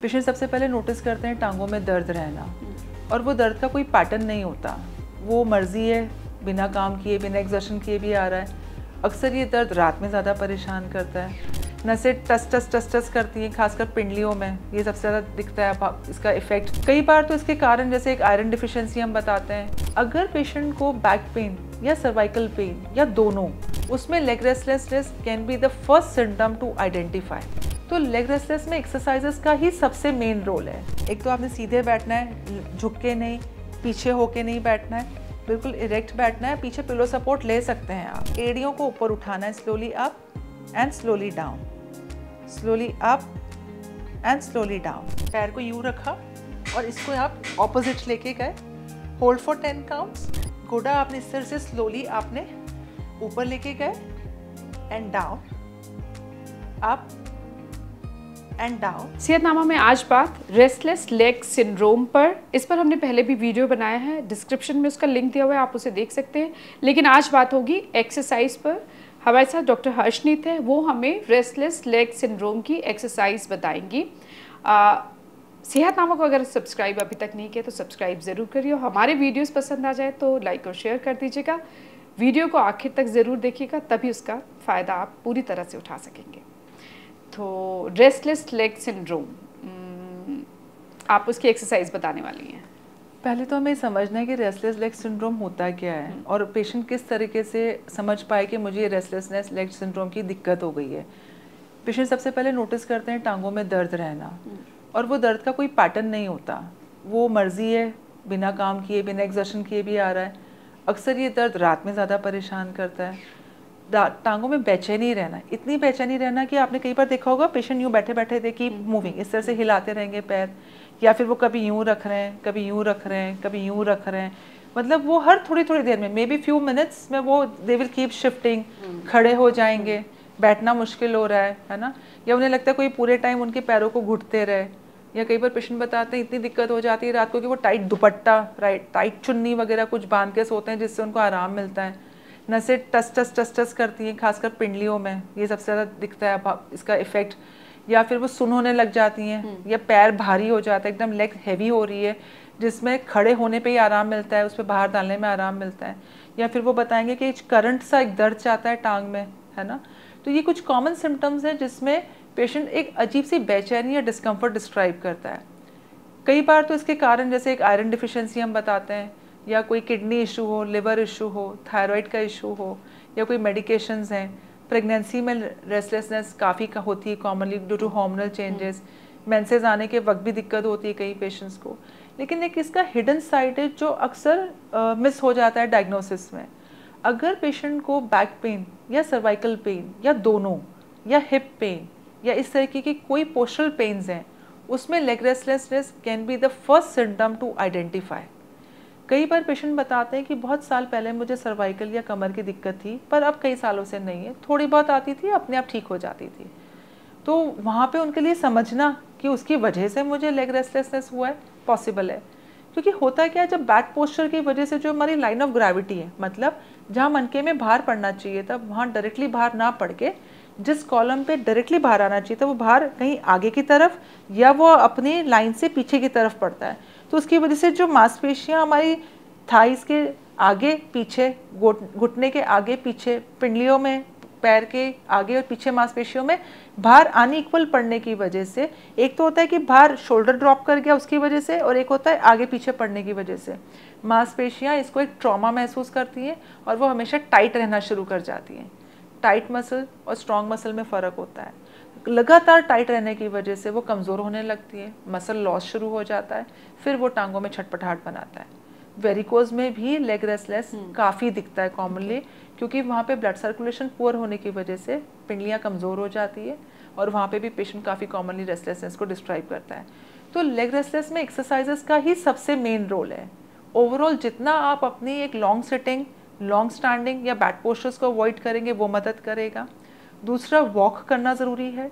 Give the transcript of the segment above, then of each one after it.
Patient सबसे पहले notice करते हैं टांगों में दर्द रहना, और वो दर्द का कोई पैटर्न नहीं होता, वो मर्जी है बिना काम किए बिना एक्सर्शन किए भी आ रहा है। अक्सर ये दर्द रात में ज़्यादा परेशान करता है। नसें टस टस टस टस करती हैं, खासकर पिंडलियों में ये सबसे ज़्यादा दिखता है इसका इफेक्ट। कई बार तो इसके कारण जैसे एक आयरन डिफिशिएंसी हम बताते हैं। अगर पेशेंट को बैक पेन या सर्वाइकल पेन या दोनों, उसमें leg restlessness can be the first symptom to identify. तो लेग रेस्टलेस में एक्सरसाइजेस का ही सबसे मेन रोल है। एक तो आपने सीधे बैठना है, झुक के नहीं, पीछे होके नहीं बैठना है, बिल्कुल इरेक्ट बैठना है। पीछे पिलो सपोर्ट ले सकते हैं आप। एड़ियों को ऊपर उठाना है, slowly up and slowly down, slowly up and slowly down. पैर को यूं रखा और इसको आप ऑपोजिट लेके गए, होल्ड फॉर 10 काउंट्स। घोड़ा आपने इस तरह से स्लोली आपने ऊपर लेके गए and down, up and down. Sehatnama में आज बात रेस्टलेस लेग सिंड्रोम पर। इस पर हमने पहले भी वीडियो बनाया है, डिस्क्रिप्शन में उसका लिंक दिया हुआ है, आप उसे देख सकते हैं। लेकिन आज बात होगी एक्सरसाइज पर। हमारे साथ डॉक्टर हर्षनीत है, वो हमें रेस्टलेस लेग सिंड्रोम की एक्सरसाइज बताएंगी। सेहतनामा को अगर सब्सक्राइब अभी तक नहीं किया तो सब्सक्राइब ज़रूर करिए, और हमारे वीडियोस पसंद आ जाए तो लाइक और शेयर कर दीजिएगा। वीडियो को आखिर तक ज़रूर देखिएगा, तभी उसका फ़ायदा आप पूरी तरह से उठा सकेंगे। तो रेस्टलेस लेग सिंड्रोम, आप उसकी एक्सरसाइज बताने वाली हैं। पहले तो हमें समझना है कि रेस्टलेस लेग सिंड्रोम होता क्या है और पेशेंट किस तरीके से समझ पाए कि मुझे रेस्टलेसनेस लेग सिंड्रोम की दिक्कत हो गई है। पेशेंट सबसे पहले नोटिस करते हैं टांगों में दर्द रहना, और वो दर्द का कोई पैटर्न नहीं होता, वो मर्जी है बिना काम किए बिना एक्सर्शन किए भी आ रहा है। अक्सर ये दर्द रात में ज़्यादा परेशान करता है। टांगों में बेचैनी रहना, इतनी बेचैनी रहना कि आपने कई बार देखा होगा पेशेंट यूँ बैठे बैठे देखिए मूविंग, इस तरह से हिलाते रहेंगे पैर, या फिर वो कभी यूँ रख रहे हैं, कभी यूँ रख रहे हैं, कभी यूँ रख रहे हैं। मतलब वो हर थोड़ी थोड़ी देर में, मे बी फ्यू मिनट्स में वो दे विल कीप शिफ्टिंग, खड़े हो जाएंगे, बैठना मुश्किल हो रहा है ना, या उन्हें लगता है कोई पूरे टाइम उनके पैरों को घुटते रहे। या कई बार पेशेंट बताते हैं इतनी दिक्कत हो जाती है रात को कि वो टाइट दुपट्टा, टाइट चुन्नी वगैरह कुछ बांध के सोते हैं जिससे उनको आराम मिलता है। नसें टस टस टस टस करती हैं, खासकर पिंडलियों में ये सबसे ज़्यादा दिखता है इसका इफेक्ट। या फिर वो सुन्न होने लग जाती हैं, या पैर भारी हो जाता है, एकदम लेग हैवी हो रही है, जिसमें खड़े होने पे ही आराम मिलता है, उस पर बाहर डालने में आराम मिलता है। या फिर वो बताएंगे कि करंट सा एक दर्द चाहता है टांग में, है ना। तो ये कुछ कॉमन सिम्टम्स हैं जिसमें पेशेंट एक अजीब सी बेचैनी या डिस्कम्फर्ट डिस्क्राइब करता है। कई बार तो इसके कारण जैसे एक आयरन डिफिशिएंसी हम बताते हैं, या कोई किडनी इशू हो, लिवर इशू हो, थायराइड का इशू हो, या कोई मेडिकेशंस हैं। प्रेगनेंसी में रेस्टलेसनेस काफ़ी होती है commonly due to hormonal changes. Menses आने के वक्त भी दिक्कत होती है कई पेशेंट्स को। लेकिन एक इसका हिडन साइड है जो अक्सर मिस हो जाता है डायग्नोसिस में। अगर पेशेंट को बैक पेन या सर्वाइकल पेन या दोनों, या हिप पेन या इस तरीके की कोई पोस्चरल पेन्स हैं, उसमें leg restlessness can be the first symptom to identify. कई बार पेशेंट बताते हैं कि बहुत साल पहले मुझे सर्वाइकल या कमर की दिक्कत थी, पर अब कई सालों से नहीं है, थोड़ी बहुत आती थी, अपने आप ठीक हो जाती थी। तो वहाँ पे उनके लिए समझना कि उसकी वजह से मुझे लेग रेस्टलेसनेस हुआ है पॉसिबल है। क्योंकि होता क्या है, जब बैक पोस्चर की वजह से जो हमारी लाइन ऑफ ग्रेविटी है, मतलब जहाँ मनके में भार पड़ना चाहिए था वहाँ डायरेक्टली भार ना पड़ के जिस कॉलम पे डायरेक्टली भार आना चाहिए था वो भार कहीं आगे की तरफ या वो अपनी लाइन से पीछे की तरफ पड़ता है। तो उसकी वजह से जो मांसपेशियाँ हमारी थाइस के आगे पीछे, घुटने के आगे पीछे, पिंडलियों में, पैर के आगे और पीछे मांसपेशियों में भार अनइक्वल पड़ने की वजह से, एक तो होता है कि भार शोल्डर ड्रॉप कर गया उसकी वजह से, और एक होता है आगे पीछे पड़ने की वजह से मांसपेशियाँ इसको एक ट्रॉमा महसूस करती हैं और वो हमेशा टाइट रहना शुरू कर जाती हैं। टाइट मसल और स्ट्रॉन्ग मसल में फ़र्क होता है। लगातार टाइट रहने की वजह से वो कमज़ोर होने लगती है, मसल लॉस शुरू हो जाता है, फिर वो टांगों में छटपटाहट बनाता है। वेरिकोज में भी लेग रेस्टलेस काफ़ी दिखता है कॉमनली, क्योंकि वहाँ पे ब्लड सर्कुलेशन पुअर होने की वजह से पिंडलियाँ कमज़ोर हो जाती है, और वहाँ पे भी पेशेंट काफ़ी कॉमनली रेस्टलेसनेस को डिस्क्राइब करता है। तो लेग रेस्टलेस में एक्सरसाइजेस का ही सबसे मेन रोल है। ओवरऑल जितना आप अपनी एक लॉन्ग सिटिंग, लॉन्ग स्टैंडिंग या बैक पोस्चर्स को अवॉइड करेंगे वो मदद करेगा। दूसरा, वॉक करना ज़रूरी है।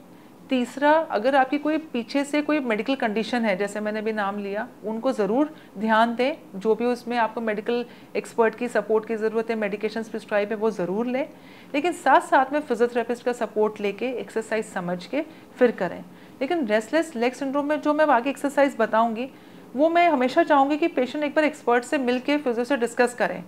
तीसरा, अगर आपकी कोई पीछे से कोई मेडिकल कंडीशन है, जैसे मैंने भी नाम लिया, उनको ज़रूर ध्यान दें। जो भी उसमें आपको मेडिकल एक्सपर्ट की सपोर्ट की ज़रूरत है, मेडिकेशंस प्रिस्क्राइब है, वो ज़रूर लें। लेकिन साथ साथ में फिजियोथेरेपिस्ट का सपोर्ट लेके एक्सरसाइज समझ के फिर करें। लेकिन रेस्टलेस लेग सिंड्रोम में जो मैं आगे एक्सरसाइज बताऊंगी वो मैं हमेशा चाहूँगी कि पेशेंट एक बार एक्सपर्ट से मिल के फिजियो से डिस्कस करें,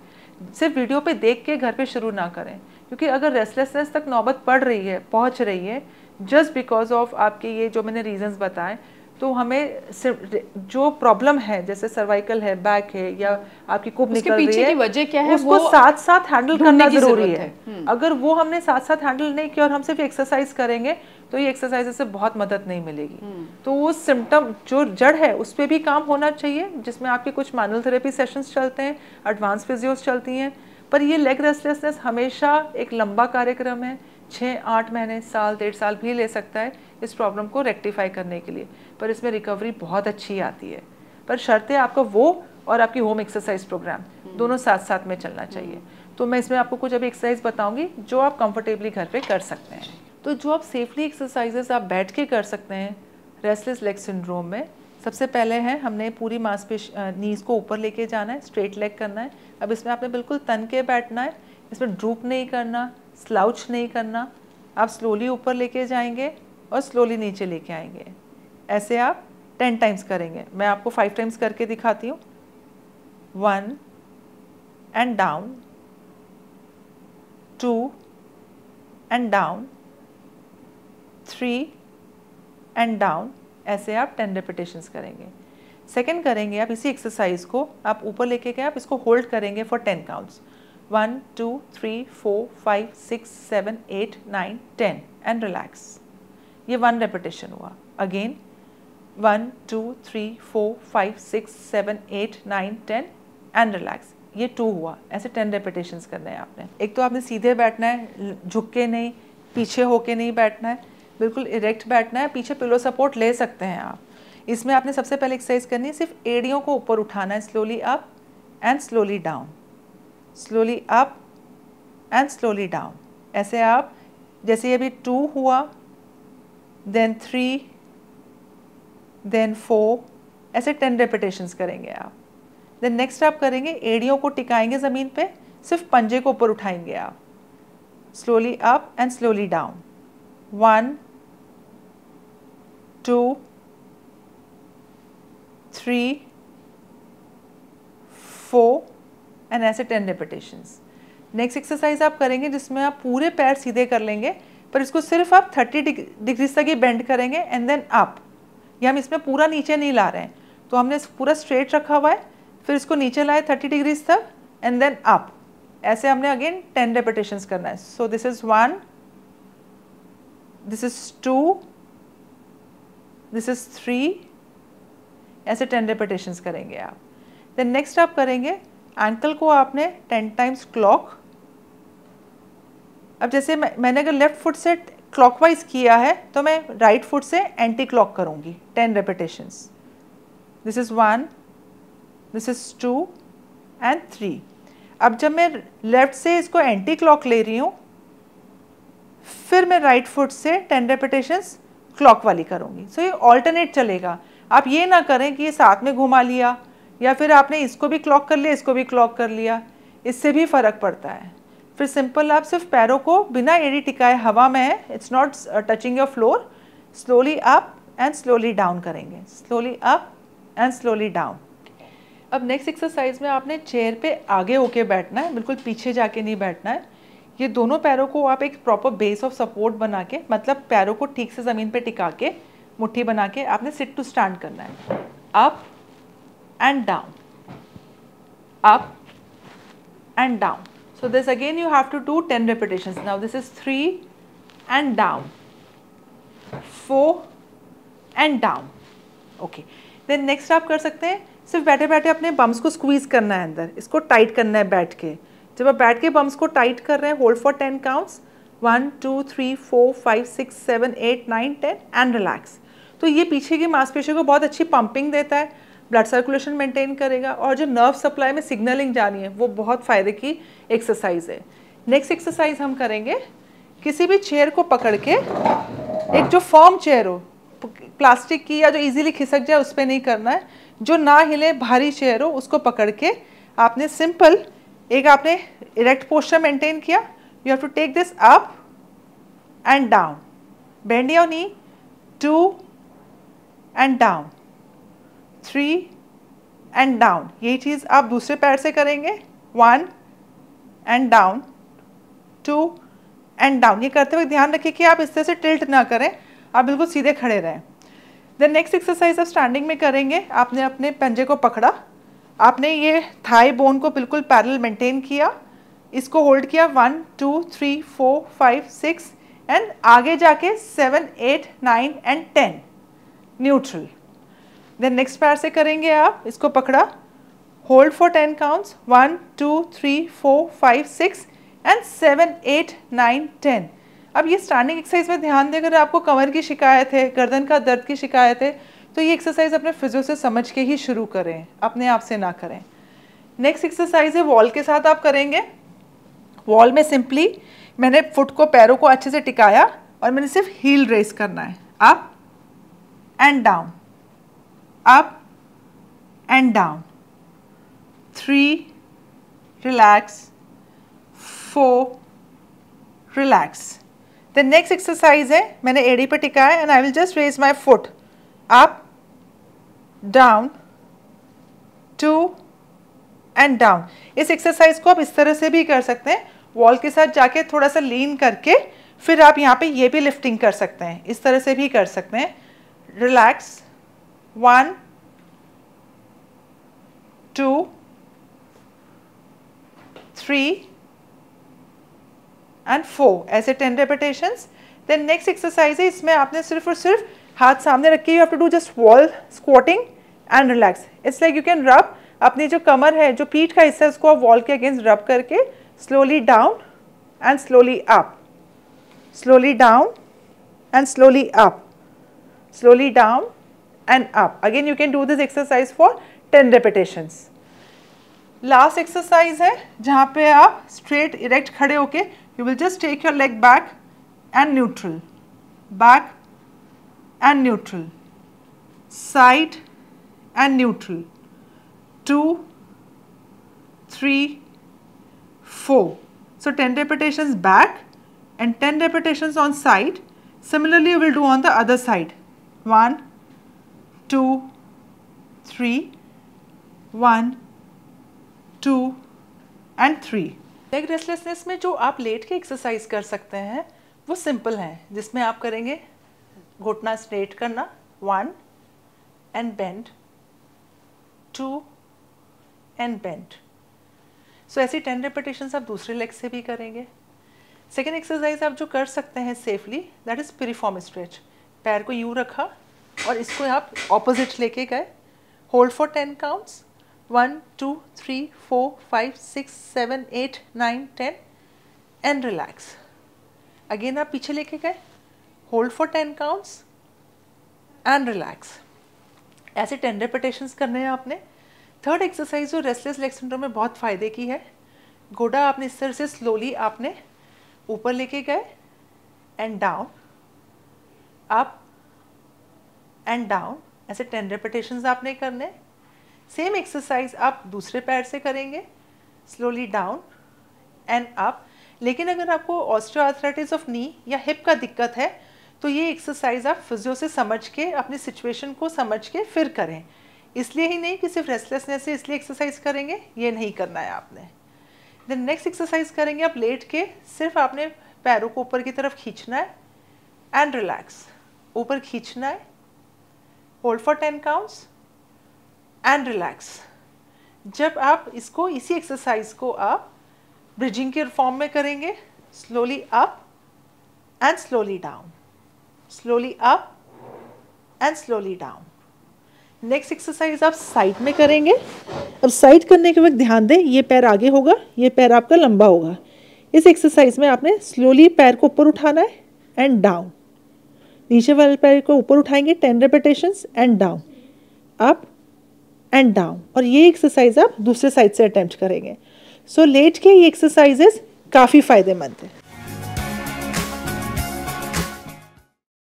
सिर्फ वीडियो पे देख के घर पे शुरू ना करें, क्योंकि अगर रेस्टलेसनेस तक नौबत पड़ रही है, पहुंच रही है जस्ट बिकॉज ऑफ आपके ये जो मैंने रीजंस बताए, तो हमें जो प्रॉब्लम है जैसे सर्वाइकल है, बैक है या आपकी कुब निकल रही है, वजह क्या है, उसको साथ साथ हैंडल करना जरूरी है। अगर वो हमने साथ साथ हैंडल नहीं किया और हम सिर्फ एक्सरसाइज करेंगे तो ये एक्सरसाइज से बहुत मदद नहीं मिलेगी। तो वो सिम्टम जो जड़ है उस पर भी काम होना चाहिए, जिसमें आपके कुछ मैनुअल थेरेपी सेशंस चलते हैं, एडवांस फिजियोस चलती हैं, पर ये लेग रेस्टलेसनेस हमेशा एक लंबा कार्यक्रम है, 6-8 महीने, साल, 1.5 साल भी ले सकता है इस प्रॉब्लम को रेक्टिफाई करने के लिए, पर इसमें रिकवरी बहुत अच्छी आती है। पर शर्त है आपका वो और आपकी होम एक्सरसाइज प्रोग्राम दोनों साथ साथ में चलना चाहिए। तो मैं इसमें आपको कुछ अभी एक्सरसाइज बताऊंगी जो आप कंफर्टेबली घर पे कर सकते हैं। तो जो आप सेफली एक्सरसाइजेस आप बैठ के कर सकते हैं रेस्टलेस लेग सिंड्रोम में, सबसे पहले है हमने पूरी मांसपेशी नीज को ऊपर लेके जाना है, स्ट्रेट लेग करना है। अब इसमें आपने बिल्कुल तन के बैठना है, इसमें ड्रूप नहीं करना, स्लाउच नहीं करना, आप स्लोली ऊपर लेके जाएंगे और स्लोली नीचे लेके आएंगे। ऐसे आप 10 टाइम्स करेंगे, मैं आपको 5 टाइम्स करके दिखाती हूँ। 1 and down, 2 and down, 3 and down. ऐसे आप 10 रेपिटेशंस करेंगे। सेकंड करेंगे आप इसी एक्सरसाइज को आप ऊपर लेके गए, आप इसको होल्ड करेंगे फॉर 10 काउंट्स, 1 2 3 4 5 6 7 8 9 10 एंड रिलैक्स। ये 1 रेपिटेशन हुआ। Again 1 2 3 4 5 6 7 8 9 10 and relax. ये 2 हुआ। ऐसे 10 रेपिटेशंस करने हैं आपने। एक तो आपने सीधे बैठना है, झुक के नहीं, पीछे होके नहीं बैठना है, बिल्कुल इरेक्ट बैठना है। पीछे पिलो सपोर्ट ले सकते हैं आप। इसमें आपने सबसे पहले एक्सरसाइज करनी है, सिर्फ एड़ियों को ऊपर उठाना है, slowly up and slowly down, slowly up and slowly down. ऐसे आप जैसे अभी 2 हुआ, देन 3, देन 4, ऐसे 10 रेपिटेशंस करेंगे आप। देन नेक्स्ट आप करेंगे एड़ियों को टिकाएंगे ज़मीन पे, सिर्फ पंजे को ऊपर उठाएंगे आप, slowly up and slowly down. 1 2 3 4 and ऐसे 10 रेपिटेशंस। नेक्स्ट एक्सरसाइज आप करेंगे जिसमें आप पूरे पैर सीधे कर लेंगे, पर इसको सिर्फ आप 30 डिग्री तक ही बेंड करेंगे एंड देन अप। ये हम इसमें पूरा नीचे नहीं ला रहे हैं, तो हमने पूरा स्ट्रेट रखा हुआ है, फिर इसको नीचे लाए 30 डिग्री तक एंड देन अप। ऐसे हमने अगेन 10 रेपिटेशंस करना है। So this is 1, this is 2, this is 3, ऐसे 10 रेपिटेशंस करेंगे आप। देन नेक्स्ट आप करेंगे एंकल को आपने 10 टाइम्स क्लॉक। अब जैसे मैंने अगर लेफ्ट फुट से क्लॉकवाइज किया है तो मैं राइट फुट से एंटी क्लॉक करूंगी, 10 repetitions. This is 1, this is 2 and 3। अब जब मैं लेफ्ट से इसको एंटी क्लॉक ले रही हूँ, फिर मैं राइट फुट से 10 रेपिटेशंस क्लॉक वाली करूँगी। सो ये ऑल्टरनेट चलेगा। आप ये ना करें कि ये साथ में घुमा लिया या फिर आपने इसको भी क्लॉक कर लिया, इसको भी क्लॉक कर लिया, इससे भी फ़र्क पड़ता है। फिर सिंपल आप सिर्फ पैरों को बिना एड़ी टिकाए हवा में है, it's not touching your floor, slowly up and slowly down करेंगे, slowly up and slowly down. अब नेक्स्ट एक्सरसाइज में आपने चेयर पे आगे होके बैठना है, बिल्कुल पीछे जाके नहीं बैठना है। ये दोनों पैरों को आप एक प्रॉपर बेस ऑफ सपोर्ट बना के, मतलब पैरों को ठीक से ज़मीन पे टिका के, मुट्ठी बना के आपने सिट टू स्टैंड करना है। Up and down, up and down. So this again you have to do 10 repetitions. Now this is 3 and down, 4 and down. Okay. Then next आप कर सकते हैं, सिर्फ बैठे बैठे अपने बम्स को स्क्वीज करना है अंदर, इसको टाइट करना है बैठ के। जब आप बैठ के बम्स को टाइट कर रहे हैं, hold for 10 counts, 1 2 3 4 5 6 7 8 9 10 and relax. तो ये पीछे की मांसपेशियों को बहुत अच्छी पंपिंग देता है, ब्लड सर्कुलेशन मेंटेन करेगा, और जो नर्व सप्लाई में सिग्नलिंग जानी है वो बहुत फ़ायदे की एक्सरसाइज है। नेक्स्ट एक्सरसाइज हम करेंगे, किसी भी चेयर को पकड़ के, एक जो फर्म चेयर हो, प्लास्टिक की या जो इजीली खिसक जाए उस पर नहीं करना है, जो ना हिले भारी चेयर हो उसको पकड़ के आपने सिंपल एक आपने इरेक्ट पोस्चर मेंटेन किया। You have to take this up and down, bend your knee, 2 and down, 3 and down. यही चीज़ आप दूसरे पैर से करेंगे, 1 एंड डाउन, 2 एंड डाउन। ये करते हुए ध्यान रखिए कि आप इस तरह से टिल्ट ना करें, आप बिल्कुल सीधे खड़े रहें। देन नेक्स्ट एक्सरसाइज आप स्टैंडिंग में करेंगे। आपने अपने पंजे को पकड़ा, आपने ये थाई बोन को बिल्कुल पैरेलल मेंटेन किया, इसको होल्ड किया 1 2 3 4 5 6 एंड आगे जाके 7 8 9 एंड 10 न्यूट्रल। देन नेक्स्ट पैर से करेंगे आप, इसको पकड़ा, होल्ड फॉर 10 काउंट्स, 1 2 3 4 5 6 एंड 7 8 9 10। अब ये स्टैंडिंग एक्सरसाइज में ध्यान दें, अगर आपको कमर की शिकायत है, गर्दन का दर्द की शिकायत है, तो ये एक्सरसाइज अपने फिजियो से समझ के ही शुरू करें, अपने आप से ना करें। नेक्स्ट एक्सरसाइज है वॉल के साथ आप करेंगे। वॉल में सिंपली मैंने फुट को, पैरों को अच्छे से टिकाया और मैंने सिर्फ हील रेस करना है, up and down, up and down, 3 relax, 4 relax. The next exercise है, मैंने एड़ी पे टिकाया and I will just raise my foot up down, 2 and down. इस एक्सरसाइज को आप इस तरह से भी कर सकते हैं, वॉल के साथ जाके थोड़ा सा लीन करके फिर आप यहाँ पे ये भी लिफ्टिंग कर सकते हैं, इस तरह से भी कर सकते हैं। रिलैक्स, 1 2 3 एंड 4, ऐसे 10 रेपिटेशंस। देन नेक्स्ट एक्सरसाइज है, इसमें आपने सिर्फ और सिर्फ हाथ सामने रख के you have to do just wall squatting and relax. It's like you can rub, अपनी जो कमर है, जो पीठ का हिस्सा है, उसको आप वॉल के अगेंस्ट रब करके slowly down and slowly up, slowly down and slowly up, slowly down and up. Again you can do this exercise for 10 repetitions. Last exercise है जहाँ पे आप स्ट्रेट इरेक्ट खड़े होके you will just take your leg back and neutral, back and neutral, side and neutral, 2 3 4. So 10 repetitions back and 10 repetitions on side. Similarly we will do on the other side, 1 2 3, 1 2 and 3. Leg restlessness में जो आप late के exercise कर सकते हैं वो simple हैं, जिसमें आप करेंगे घुटना स्ट्रेट करना, 1 एंड बेंड, 2 एंड बेंड। सो ऐसी 10 रेपिटेशंस आप दूसरे लेग से भी करेंगे। सेकेंड एक्सरसाइज आप जो कर सकते हैं safely, that is piriform stretch. पैर को यूँ रखा और इसको आप ऑपोजिट लेके गए, hold for 10 counts, 1 2 3 4 5 6 7 8 9 10 and relax. Again आप पीछे लेके गए, hold for 10 counts and relax. ऐसे 10 रेपिटेशंस करने हैं आपने। थर्ड एक्सरसाइज जो रेस्टलेस लेग सिंड्रोम में बहुत फ़ायदे की है, गोडा आपने इस तरह से स्लोली आपने ऊपर लेके गए and down, up and down, ऐसे 10 रेपिटेशंस आपने करने। सेम एक्सरसाइज आप दूसरे पैर से करेंगे, स्लोली डाउन एंड अप। लेकिन अगर आपको ऑस्टियोआर्थराइटिस ऑफ नी या हिप का दिक्कत है तो ये एक्सरसाइज आप फिजियो से समझ के, अपनी सिचुएशन को समझ के फिर करें। इसलिए ही नहीं कि सिर्फ रेस्टलेसनेस से इसलिए एक्सरसाइज करेंगे, ये नहीं करना है आपने। देन नेक्स्ट एक्सरसाइज करेंगे आप लेट के, सिर्फ आपने पैरों को ऊपर की तरफ खींचना है एंड रिलैक्स, ऊपर खींचना है, hold for 10 counts and relax. जब आप इसको, इसी एक्सरसाइज को आप ब्रिजिंग के फॉर्म में करेंगे, slowly up and slowly down, slowly up and slowly down. Next exercise आप साइड में करेंगे। अब साइड करने के वक्त ध्यान दें, ये पैर आगे होगा, ये पैर आपका लंबा होगा। इस एक्सरसाइज में आपने स्लोली पैर को ऊपर उठाना है एंड डाउन, नीचे वाले पैर को ऊपर उठाएंगे, 10 repetitions and down, up and down. और ये एक्सरसाइज आप दूसरे साइड से अटेम्प्ट करेंगे। सो लेट के ये एक्सरसाइजेस काफ़ी फ़ायदेमंद है।